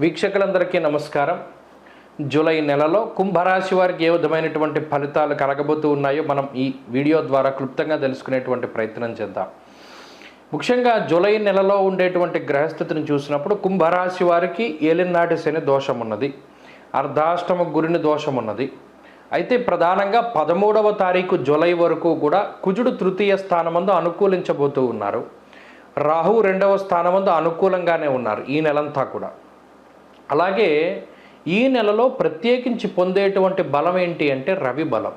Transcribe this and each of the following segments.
వీక్షకులందరికీ నమస్కారం. జూలై నెలలో కుంభరాశి వారికి ఏ విధమైనటువంటి ఫలితాలు కలగబోతూ ఉన్నాయో మనం ఈ వీడియో ద్వారా క్లుప్తంగా తెలుసుకునేటువంటి ప్రయత్నం చేద్దాం. ముఖ్యంగా జూలై నెలలో ఉండేటువంటి గ్రహస్థితిని చూసినప్పుడు కుంభరాశి వారికి ఏలినాటి శని దోషం ఉన్నది, అర్ధాష్టమ గురుని దోషం ఉన్నది. అయితే ప్రధానంగా 13వ తారీఖు జూలై వరకు కూడా కుజుడు తృతీయ స్థానమందు అనుకూలించబోతూ ఉన్నారు. రాహు 2వ స్థానమందు అనుకూలంగానే ఉన్నారు ఈ నెలంతా కూడా. అలాగే ఈ నెలలో ప్రత్యేకించి పొందేటువంటి బలం ఏంటి అంటే రవి బలం.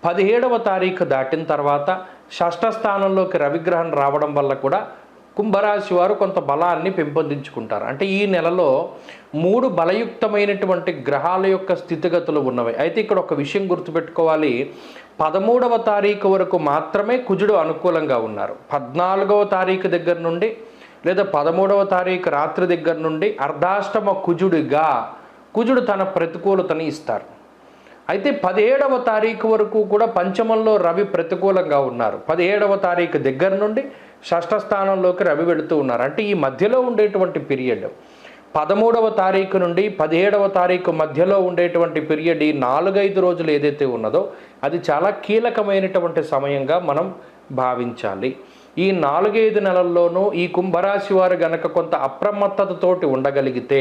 17వ తారీఖు దాటిన తర్వాత షష్ఠ స్థానంలోకి రవిగ్రహం రావడం వల్ల కూడా కుంభరాశి వారు కొంత బలాన్ని పెంపొందించుకుంటారు. అంటే ఈ నెలలో 3 బలయుక్తమైనటువంటి గ్రహాల యొక్క స్థితిగతులు ఉన్నవి. అయితే ఇక్కడ ఒక విషయం గుర్తుపెట్టుకోవాలి, 13వ తారీఖు వరకు మాత్రమే కుజుడు అనుకూలంగా ఉన్నారు. 14వ తారీఖు దగ్గర నుండి లేదా 13వ తారీఖు రాత్రి దగ్గర నుండి అర్ధాష్టమ కుజుడు తన ప్రతికూలతని ఇస్తారు. అయితే 17వ తారీఖు వరకు కూడా పంచమంలో రవి ప్రతికూలంగా ఉన్నారు. 17వ తారీఖు దగ్గర నుండి షష్ఠ స్థానంలోకి రవి వెళుతూ ఉన్నారు. అంటే ఈ మధ్యలో ఉండేటువంటి పీరియడ్ 13వ తారీఖు నుండి 17వ తారీఖు మధ్యలో ఉండేటువంటి పీరియడ్, ఈ 4-5 రోజులు ఏదైతే ఉన్నదో అది చాలా కీలకమైనటువంటి సమయంగా మనం భావించాలి. ఈ 4-5 నెలల్లోనూ ఈ కుంభరాశి వారు గనక కొంత అప్రమత్తతతోటి ఉండగలిగితే,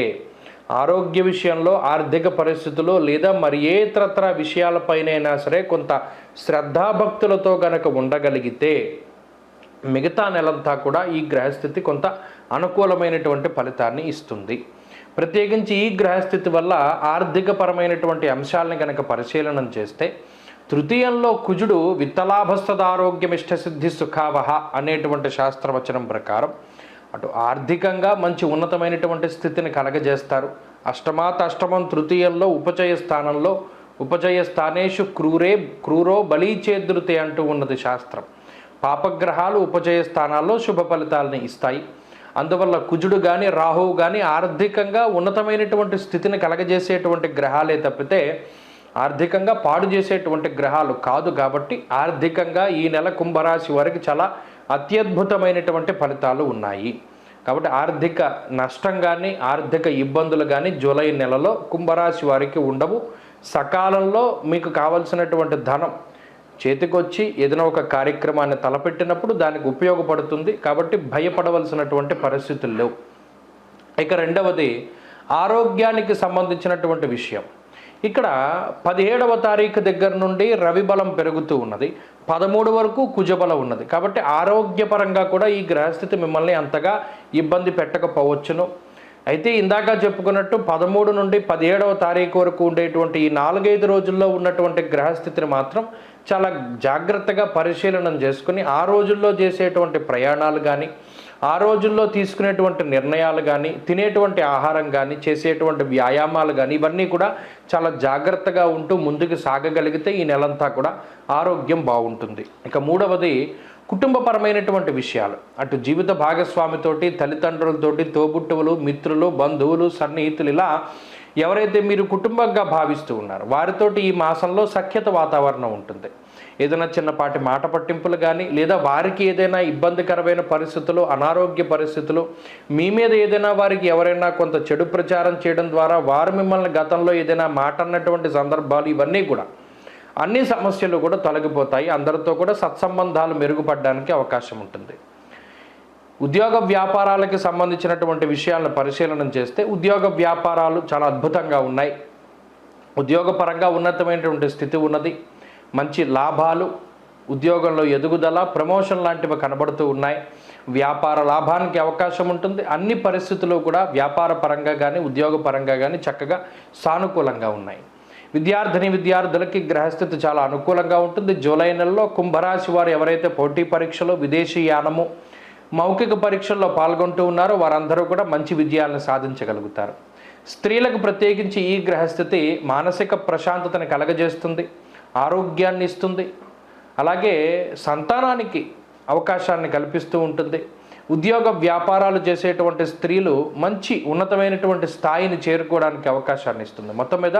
ఆరోగ్య విషయంలో, ఆర్థిక పరిస్థితులు లేదా మరి ఏ ఇతరత్ర విషయాలపైనైనా సరే కొంత శ్రద్ధాభక్తులతో గనక ఉండగలిగితే మిగతా నెలంతా కూడా ఈ గ్రహస్థితి కొంత అనుకూలమైనటువంటి ఫలితాన్ని ఇస్తుంది. ప్రత్యేకించి ఈ గ్రహస్థితి వల్ల ఆర్థికపరమైనటువంటి అంశాలను కనుక పరిశీలనం చేస్తే, తృతీయంలో కుజుడు విత్తలాభస్తదారోగ్యమిష్టసిద్ధి సుఖావహ అనేటువంటి శాస్త్రవచనం ప్రకారం అటు ఆర్థికంగా మంచి ఉన్నతమైనటువంటి స్థితిని కలగజేస్తారు. అష్టమం తృతీయంలో ఉపచయ స్థానేషు క్రూరో బలీచేదృతే అంటూ ఉన్నది శాస్త్రం. పాపగ్రహాలు ఉపచయ స్థానాల్లో శుభ ఫలితాలని ఇస్తాయి. అందువల్ల కుజుడు కానీ రాహువు కానీ ఆర్థికంగా ఉన్నతమైనటువంటి స్థితిని కలగజేసేటువంటి గ్రహాలే తప్పితే ఆర్థికంగా పాడు చేసేటువంటి గ్రహాలు కాదు. కాబట్టి ఆర్థికంగా ఈ నెల కుంభరాశి వారికి చాలా అత్యద్భుతమైనటువంటి ఫలితాలు ఉన్నాయి. కాబట్టి ఆర్థిక నష్టం కానీ ఆర్థిక ఇబ్బందులు కానీ జూలై నెలలో కుంభరాశి వారికి ఉండవు. సకాలంలో మీకు కావలసినటువంటి ధనం చేతికొచ్చి ఏదైనా ఒక కార్యక్రమాన్ని తలపెట్టినప్పుడు దానికి ఉపయోగపడుతుంది. కాబట్టి భయపడవలసినటువంటి పరిస్థితులు లేవు. ఇక రెండవది ఆరోగ్యానికి సంబంధించినటువంటి విషయం. ఇక్కడ 17వ తారీఖు దగ్గర నుండి రవి బలం పెరుగుతూ ఉన్నది, 13 వరకు కుజబలం ఉన్నది. కాబట్టి ఆరోగ్యపరంగా కూడా ఈ గ్రహస్థితి మిమ్మల్ని అంతగా ఇబ్బంది పెట్టకపోవచ్చును. అయితే ఇందాక చెప్పుకున్నట్టు 13 నుండి 17వ తారీఖు వరకు ఉండేటువంటి ఈ 4-5 రోజుల్లో ఉన్నటువంటి గ్రహస్థితిని మాత్రం చాలా జాగ్రత్తగా పరిశీలనం చేసుకుని ఆ రోజుల్లో చేసేటువంటి ప్రయాణాలు కానీ, ఆ రోజుల్లో తీసుకునేటువంటి నిర్ణయాలు కానీ, తినేటువంటి ఆహారం కానీ, చేసేటువంటి వ్యాయామాలు కానీ ఇవన్నీ కూడా చాలా జాగ్రత్తగా ఉంటూ ముందుకు సాగగలిగితే ఈ నెలంతా కూడా ఆరోగ్యం బాగుంటుంది. ఇక మూడవది కుటుంబపరమైనటువంటి విషయాలు. అటు జీవిత భాగస్వామితోటి, తల్లిదండ్రులతోటి, తోబుట్టువులు, మిత్రులు, బంధువులు, సన్నిహితులు, ఇలా ఎవరైతే మీరు కుటుంబంగా భావిస్తూ ఉన్నారో వారితోటి ఈ మాసంలో సఖ్యత వాతావరణం ఉంటుంది. ఏదైనా చిన్నపాటి మాట పట్టింపులు కానీ లేదా వారికి ఏదైనా ఇబ్బందికరమైన పరిస్థితులు, అనారోగ్య పరిస్థితులు, మీ మీద ఏదైనా వారికి ఎవరైనా కొంత చెడు ప్రచారం చేయడం ద్వారా వారు మిమ్మల్ని గతంలో ఏదైనా మాట అన్నటువంటి సందర్భాలు, ఇవన్నీ కూడా అన్ని సమస్యలు కూడా తొలగిపోతాయి. అందరితో కూడా సత్సంబంధాలు మెరుగుపడడానికి అవకాశం ఉంటుంది. ఉద్యోగ వ్యాపారాలకి సంబంధించినటువంటి విషయాలను పరిశీలన చేస్తే ఉద్యోగ వ్యాపారాలు చాలా అద్భుతంగా ఉన్నాయి. ఉద్యోగపరంగా ఉన్నతమైనటువంటి స్థితి ఉన్నది. మంచి లాభాలు, ఉద్యోగంలో ఎదుగుదల, ప్రమోషన్ లాంటివి కనబడుతూ ఉన్నాయి. వ్యాపార లాభానికి అవకాశం ఉంటుంది. అన్ని పరిస్థితులు కూడా వ్యాపార పరంగా కానీ ఉద్యోగపరంగా కానీ చక్కగా సానుకూలంగా ఉన్నాయి. విద్యార్థులకి గ్రహస్థితి చాలా అనుకూలంగా ఉంటుంది. జూలై నెలలో కుంభరాశి వారు ఎవరైతే పోటీ పరీక్షలు, విదేశీ యానము, మౌఖిక పరీక్షల్లో పాల్గొంటూ ఉన్నారో వారందరూ కూడా మంచి విజయాలను సాధించగలుగుతారు. స్త్రీలకు ప్రత్యేకించి ఈ గ్రహస్థితి మానసిక ప్రశాంతతని కలగజేస్తుంది, ఆరోగ్యాన్ని ఇస్తుంది. అలాగే సంతానానికి అవకాశాన్ని కల్పిస్తూ ఉంటుంది. ఉద్యోగ వ్యాపారాలు చేసేటువంటి స్త్రీలు మంచి ఉన్నతమైనటువంటి స్థాయిని చేరుకోవడానికి అవకాశాన్ని ఇస్తుంది. మొత్తం మీద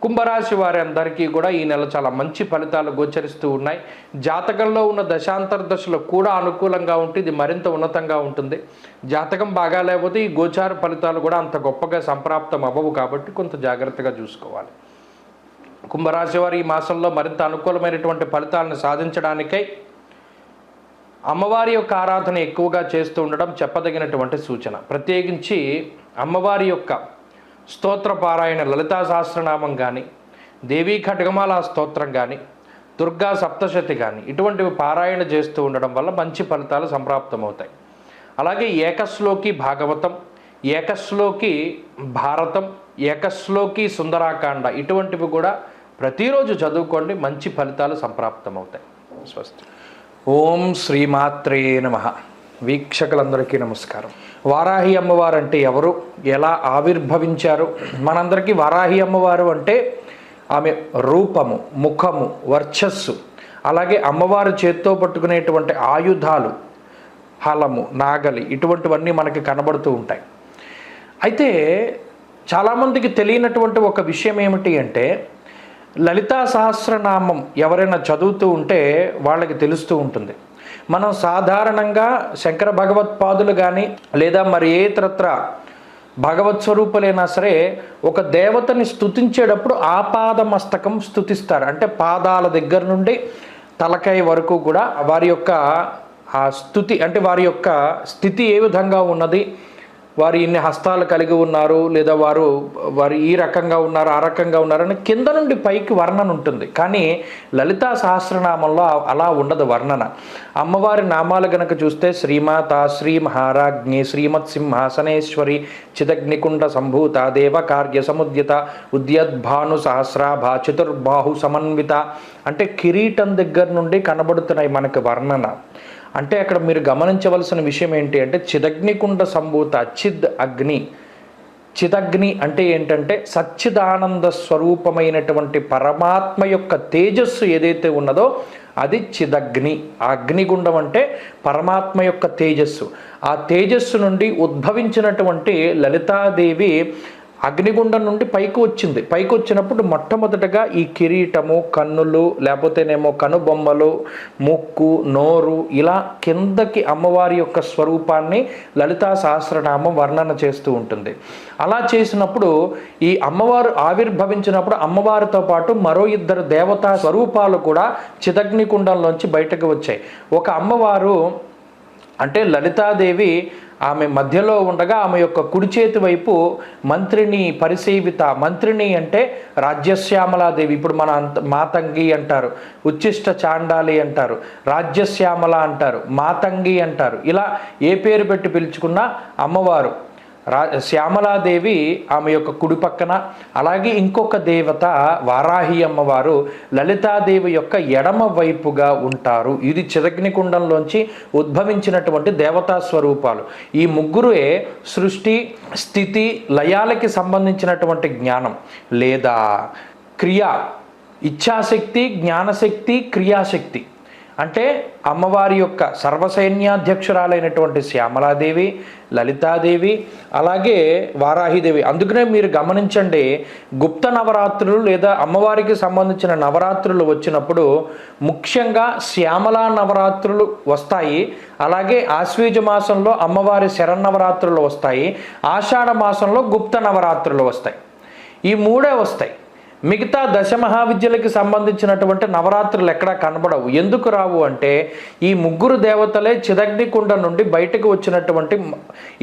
కుంభరాశి వారి అందరికీ కూడా ఈ నెల చాలా మంచి ఫలితాలు గోచరిస్తూ ఉన్నాయి. జాతకంలో ఉన్న దశాంతర దశలు కూడా అనుకూలంగా ఉంటే ఇది మరింత ఉన్నతంగా ఉంటుంది. జాతకం బాగా లేకపోతే ఈ గోచార ఫలితాలు కూడా అంత గొప్పగా సంప్రాప్తం అవ్వవు, కాబట్టి కొంత జాగ్రత్తగా చూసుకోవాలి. కుంభరాశి వారు ఈ మాసంలో మరింత అనుకూలమైనటువంటి ఫలితాలను సాధించడానికై అమ్మవారి యొక్క ఆరాధన ఎక్కువగా చేస్తూ ఉండడం చెప్పదగినటువంటి సూచన. ప్రత్యేకించి అమ్మవారి యొక్క స్తోత్ర పారాయణ, లలితా సహస్రనామం కానీ, దేవీ ఖడ్గమాల స్తోత్రం కానీ, దుర్గా సప్తశతి కానీ ఇటువంటివి పారాయణ చేస్తూ ఉండడం వల్ల మంచి ఫలితాలు సంప్రాప్తమవుతాయి. అలాగే ఏకశ్లోకి భాగవతం, ఏకశ్లోకి భారతం, ఏకశ్లోకి సుందరాకాండ ఇటువంటివి కూడా ప్రతిరోజు చదువుకోండి, మంచి ఫలితాలు సంప్రాప్తమవుతాయి. స్వస్తి. ఓం శ్రీమాత్రే నమః. వీక్షకులందరికీ నమస్కారం. వారాహి అమ్మవారు అంటే ఎవరు, ఎలా ఆవిర్భవించారు? మనందరికీ వారాహి అమ్మవారు అంటే ఆమె రూపము, ముఖము, వర్చస్సు, అలాగే అమ్మవారు చేత్తో పట్టుకునేటువంటి ఆయుధాలు, హలము, నాగలి ఇటువంటివన్నీ మనకి కనబడుతూ ఉంటాయి. అయితే చాలామందికి తెలియనటువంటి ఒక విషయం ఏమిటి అంటే, లలితా సహస్రనామం ఎవరైనా చదువుతూ ఉంటే వాళ్ళకి తెలుస్తూ ఉంటుంది. మనం సాధారణంగా శంకర భగవత్పాదులు కానీ లేదా మరి ఏ ఇతరత్ర భగవత్ స్వరూపులైనా సరే ఒక దేవతని స్తుతించేటప్పుడు ఆపాదమస్తకం స్తుతిస్తారు. అంటే పాదాల దగ్గర నుండి తలకాయ వరకు కూడా వారి యొక్క ఆ స్తుతి, అంటే వారి యొక్క స్థితి ఏ విధంగా ఉన్నది, వారు ఇన్ని హస్తాలు కలిగి ఉన్నారు, లేదా వారు ఈ రకంగా ఉన్నారు, ఆ రకంగా ఉన్నారని కింద నుండి పైకి వర్ణన ఉంటుంది. కానీ లలితా సహస్రనామంలో అలా ఉండదు వర్ణన. అమ్మవారి నామాలు గనక చూస్తే శ్రీమాత, శ్రీ మహారాజ్ఞి, శ్రీమత్ సింహాసనేశ్వరి, చిదగ్నికుండ సంభూత, దేవకార్య సముద్యత, ఉద్యద్భాను సహస్రాభ, చతుర్బాహు సమన్విత, అంటే కిరీటం దగ్గర నుండి కనబడుతున్నాయి మనకి వర్ణన. అంటే అక్కడ మీరు గమనించవలసిన విషయం ఏంటి అంటే, చిదగ్నికుండ సంభూత, చిద్ అగ్ని. చిదగ్ని అంటే ఏంటంటే సచ్చిదానంద స్వరూపమైనటువంటి పరమాత్మ యొక్క తేజస్సు ఏదైతే ఉన్నదో అది చిదగ్ని. ఆ అగ్నిగుండం అంటే పరమాత్మ యొక్క తేజస్సు. ఆ తేజస్సు నుండి ఉద్భవించినటువంటి లలితాదేవి అగ్నిగుండం నుండి పైకి వచ్చింది. పైకి వచ్చినప్పుడు మొట్టమొదటగా ఈ కిరీటము, కన్నులు, లేకపోతేనేమో కనుబొమ్మలు, ముక్కు, నోరు, ఇలా కిందకి అమ్మవారి యొక్క స్వరూపాన్ని లలితా సహస్రనామం వర్ణన చేస్తూ ఉంటుంది. అలా చేసినప్పుడు ఈ అమ్మవారు ఆవిర్భవించినప్పుడు అమ్మవారితో పాటు మరో ఇద్దరు దేవతా స్వరూపాలు కూడా చిదగ్నికుండంలోంచి బయటకు వచ్చాయి. ఒక అమ్మవారు అంటే లలితాదేవి ఆమె మధ్యలో ఉండగా ఆమె యొక్క కుడి చేతి వైపు మంత్రిని పరిసేవిత. మంత్రిని అంటే రాజ్యశ్యామలాదేవి. ఇప్పుడు మన మాతంగి అంటారు, ఉచ్చిష్ట చాండాలి అంటారు, రాజ్యశ్యామల అంటారు, మాతంగి అంటారు. ఇలా ఏ పేరు పెట్టి పిలుచుకున్నా అమ్మవారు శ్యామలాదేవి ఆమె యొక్క కుడి పక్కన, అలాగే ఇంకొక దేవత వారాహి అమ్మవారు లలితాదేవి యొక్క ఎడమ వైపుగా ఉంటారు. ఇది చిదగ్నికుండంలోంచి ఉద్భవించినటువంటి దేవతా స్వరూపాలు. ఈ ముగ్గురే సృష్టి, స్థితి, లయాలకి సంబంధించినటువంటి జ్ఞానం లేదా క్రియ, ఇచ్ఛాశక్తి, జ్ఞానశక్తి, క్రియాశక్తి. అంటే అమ్మవారి యొక్క సర్వసైన్యాధ్యక్షురాలైనటువంటి శ్యామలాదేవి, లలితాదేవి, అలాగే వారాహిదేవి. అందుకనే మీరు గమనించండి, గుప్త నవరాత్రులు లేదా అమ్మవారికి సంబంధించిన నవరాత్రులు వచ్చినప్పుడు ముఖ్యంగా శ్యామలా నవరాత్రులు వస్తాయి. అలాగే ఆశ్వీజ మాసంలో అమ్మవారి శరన్నవరాత్రులు వస్తాయి. ఆషాఢ మాసంలో గుప్త నవరాత్రులు వస్తాయి. ఈ మూడే వస్తాయి. మిగతా దశమహావిద్యలకి సంబంధించినటువంటి నవరాత్రులు ఎక్కడా కనబడవు. ఎందుకు రావు అంటే ఈ ముగ్గురు దేవతలే చిదగ్నికుండ నుండి బయటకు వచ్చినటువంటి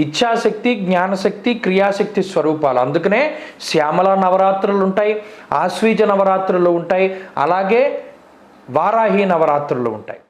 ఇచ్ఛాశక్తి, జ్ఞానశక్తి, క్రియాశక్తి స్వరూపాలు. అందుకనే శ్యామల నవరాత్రులు ఉంటాయి, ఆశ్వీజ నవరాత్రులు ఉంటాయి, అలాగే వారాహి నవరాత్రులు ఉంటాయి.